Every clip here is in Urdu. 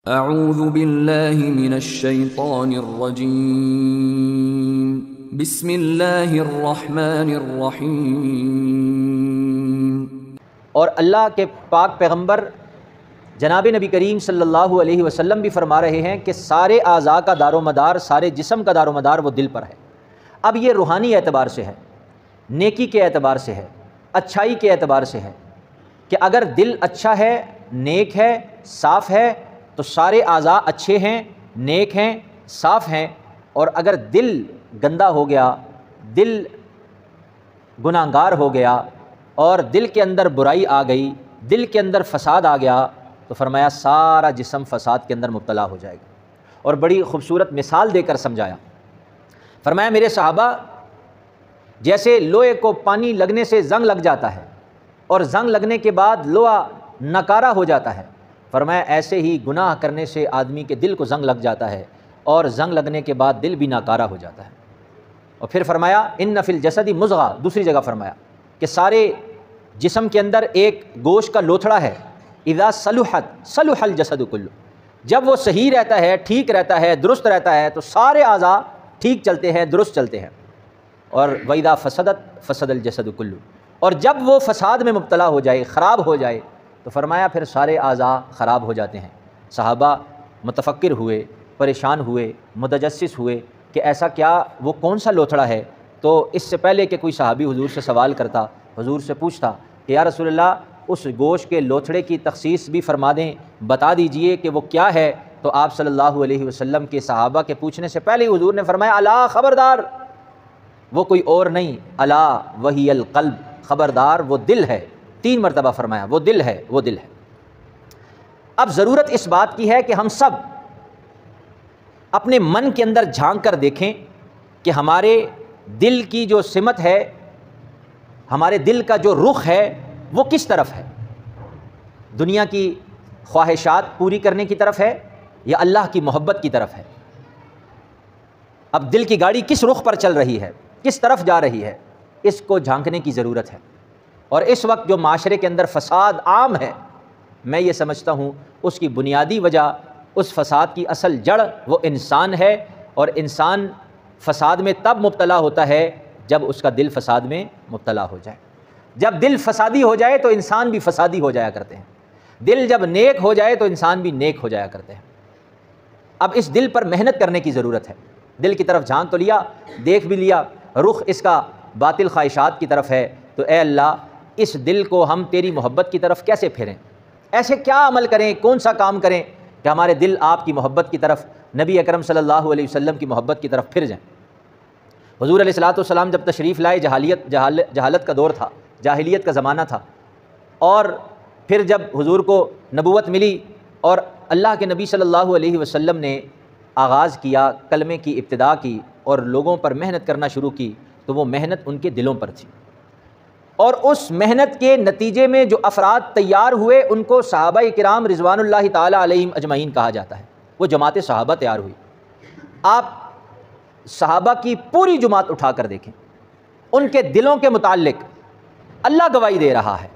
اعوذ باللہ من الشیطان الرجیم بسم اللہ الرحمن الرحیم۔ اور اللہ کے پاک پیغمبر جناب نبی کریم صلی اللہ علیہ وسلم بھی فرما رہے ہیں کہ سارے اعضاء کا دار و مدار، سارے جسم کا دار و مدار وہ دل پر ہے۔ اب یہ روحانی اعتبار سے ہے، نیکی کے اعتبار سے ہے، اچھائی کے اعتبار سے ہے کہ اگر دل اچھا ہے، نیک ہے، صاف ہے تو سارے اعضاء اچھے ہیں، نیک ہیں، صاف ہیں۔ اور اگر دل گندا ہو گیا، دل گناہگار ہو گیا اور دل کے اندر برائی آ گئی، دل کے اندر فساد آ گیا تو فرمایا سارا جسم فساد کے اندر مبتلا ہو جائے گا۔ اور بڑی خوبصورت مثال دے کر سمجھایا، فرمایا میرے صحابہ جیسے لوہے کو پانی لگنے سے زنگ لگ جاتا ہے اور زنگ لگنے کے بعد لوہا ناکارہ ہو جاتا ہے، فرمایا ایسے ہی گناہ کرنے سے آدمی کے دل کو زنگ لگ جاتا ہے اور زنگ لگنے کے بعد دل بھی ناکارہ ہو جاتا ہے۔ اور پھر فرمایا ان فی الجسد مضغہ، دوسری جگہ فرمایا کہ سارے جسم کے اندر ایک گوشت کا لوتھڑا ہے، اذا صلحت صلح الجسد کلہ، جب وہ صحیح رہتا ہے، ٹھیک رہتا ہے، درست رہتا ہے تو سارے اعضاء ٹھیک چلتے ہیں، درست چلتے ہیں۔ اور وَإِذَا فَسَدَتْ فَسَدَ الْجَسَدُ كُلُّهُ، اور جب وہ فساد میں مبتلا ہو جائے، خراب ہو جائے تو فرمایا پھر سارے اعضاء خراب ہو جاتے ہیں۔ صحابہ متفکر ہوئے، پریشان ہوئے، متجسس ہوئے کہ ایسا کیا، وہ کون سا لوتھڑا ہے؟ تو اس سے پہلے کہ کوئی صحابی حضور سے سوال کرتا، حضور سے پوچھتا کہ یا رسول اللہ اس گوشت کے لوتھڑے کی تخصیص بھی فرما دیں، بتا دیجئے کہ وہ کیا ہے، تو آپ صلی اللہ علیہ وسلم کے صحابہ کے پوچھنے سے پہلے حضور نے فرمایا الا، خبردار وہ کوئی اور نہیں، الا وہی القلب، خبردار وہ دل ہے۔ 3 مرتبہ فرمایا وہ دل ہے، وہ دل ہے۔ اب ضرورت اس بات کی ہے کہ ہم سب اپنے من کے اندر جھانک کر دیکھیں کہ ہمارے دل کی جو سمت ہے، ہمارے دل کا جو رخ ہے وہ کس طرف ہے؟ دنیا کی خواہشات پوری کرنے کی طرف ہے یا اللہ کی محبت کی طرف ہے؟ اب دل کی گاڑی کس رخ پر چل رہی ہے، کس طرف جا رہی ہے، اس کو جھانکنے کی ضرورت ہے۔ اور اس وقت جو معاشرے کے اندر فساد عام ہے، میں یہ سمجھتا ہوں اس کی بنیادی وجہ، اس فساد کی اصل جڑ وہ انسان ہے، اور انسان فساد میں تب مبتلا ہوتا ہے جب اس کا دل فساد میں مبتلا ہو جائے۔ جب دل فسادی ہو جائے تو انسان بھی فسادی ہو جایا کرتے ہیں، دل جب نیک ہو جائے تو انسان بھی نیک ہو جایا کرتے ہیں۔ اب اس دل پر محنت کرنے کی ضرورت ہے۔ دل کی طرف جھانک تو لیا، دیکھ بھی لیا، رخ اس کا باطل خواہشات کی طرف ہے، تو اے اللہ اس دل کو ہم تیری محبت کی طرف کیسے پھیریں؟ ایسے کیا عمل کریں، کون سا کام کریں کہ ہمارے دل آپ کی محبت کی طرف، نبی اکرم صلی اللہ علیہ وسلم کی محبت کی طرف پھر جائیں؟ حضور علیہ الصلوۃ والسلام جب تشریف لائے، جہالت کا دور تھا، جاہلیت کا زمانہ تھا، اور پھر جب حضور کو نبوت ملی اور اللہ کے نبی صلی اللہ علیہ وسلم نے آغاز کیا، کلمے کی ابتدا کی اور لوگوں پر محنت کرنا شروع کی، تو وہ محنت ان کے دلوں پر تھی، اور اس محنت کے نتیجے میں جو افراد تیار ہوئے ان کو صحابہ کرام رضوان اللہ تعالیٰ علیہم اجمعین کہا جاتا ہے۔ وہ جماعت صحابہ تیار ہوئی۔ آپ صحابہ کی پوری جماعت اٹھا کر دیکھیں، ان کے دلوں کے متعلق اللہ گواہی دے رہا ہے۔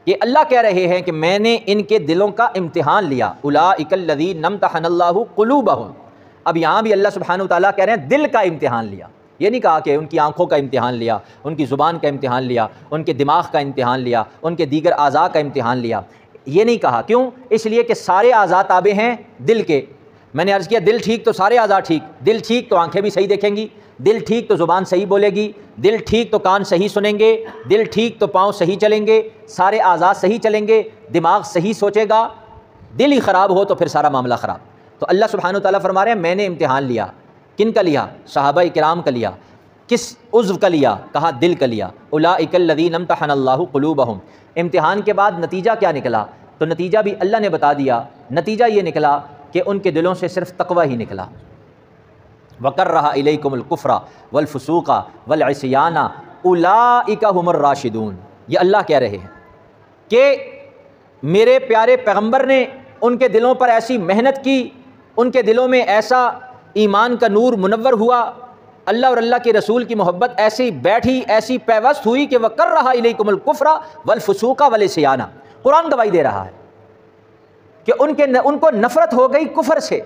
یہ اللہ کہہ رہے ہیں کہ میں نے ان کے دلوں کا امتحان لیا، اولئک الذین امتحن اللہ قلوبہم۔ اب یہاں بھی اللہ سبحانہ وتعالیٰ کہہ رہے ہیں دل کا امتحان لیا، یہ نہیں کہا کہ ان کی آنکھوں کا امتحان لیا، ان کی زبان کا امتحان لیا، ان کے دماغ کا امتحان لیا، ان کے دیگر اعضاء کا امتحان لیا، یہ نہیں کہا۔ کیوں؟ اس لیے کہ سارے اعضاء تابع ہیں دل کے۔ میں نے عرض کیا دل ٹھیک تو سارے اعضاء ٹھیک، دل ٹھیک تو آنکھیں بھی صحیح دیکھیں گی، دل ٹھیک تو زبان صحیح بولے گی، دل ٹھیک تو کان صحیح سنیں گے، دل ٹھیک تو پاؤں صحیح چلیں گے، سارے اعضاء صحیح چلیں گے، دماغ صحیح سوچے گا۔ دل ہی خراب ہو تو پھر سارا معاملہ خراب۔ تو اللہ سبحانہ وتعالیٰ فرما رہے ہیں میں نے امتحان لیا۔ کن کا لیا؟ صحابہ کرام کا لیا۔ کس عضو کا لیا؟ کہا دل کا لیا۔ اولئک الذین امتحن اللہ قلوبہم۔ امتحان کے بعد نتیجہ کیا نکلا؟ تو نتیجہ بھی اللہ نے بتا دیا۔ نتیجہ یہ نکلا کہ ان کے دلوں سے صرف تقوی ہی نکلا۔ وَكَرَّهَ إِلَيْكُمُ الْكُفْرَ وَالْفُسُوقَ وَالْعِصْيَانَ أُولَئِكَ هُمُ الرَّاشِدُونَ۔ یہ اللہ کہہ رہے ہیں کہ میرے پیارے پیغمبر نے ان کے دلوں پر ایسی محنت کی، ان کے دلوں میں ایسا ایمان کا نور منور ہوا، اللہ اور اللہ کے رسول کی محبت ایسی بیٹھی، ایسی پیوست ہوئی کہ وَكَرَّهَ إِلَيْكُمُ الْكُفْرَ وَالْفُسُوقَ وَالْعِصْيَانَ۔ قرآن گواہی دے رہا ہے کہ ان کو نفرت ہو گئی کفر سے،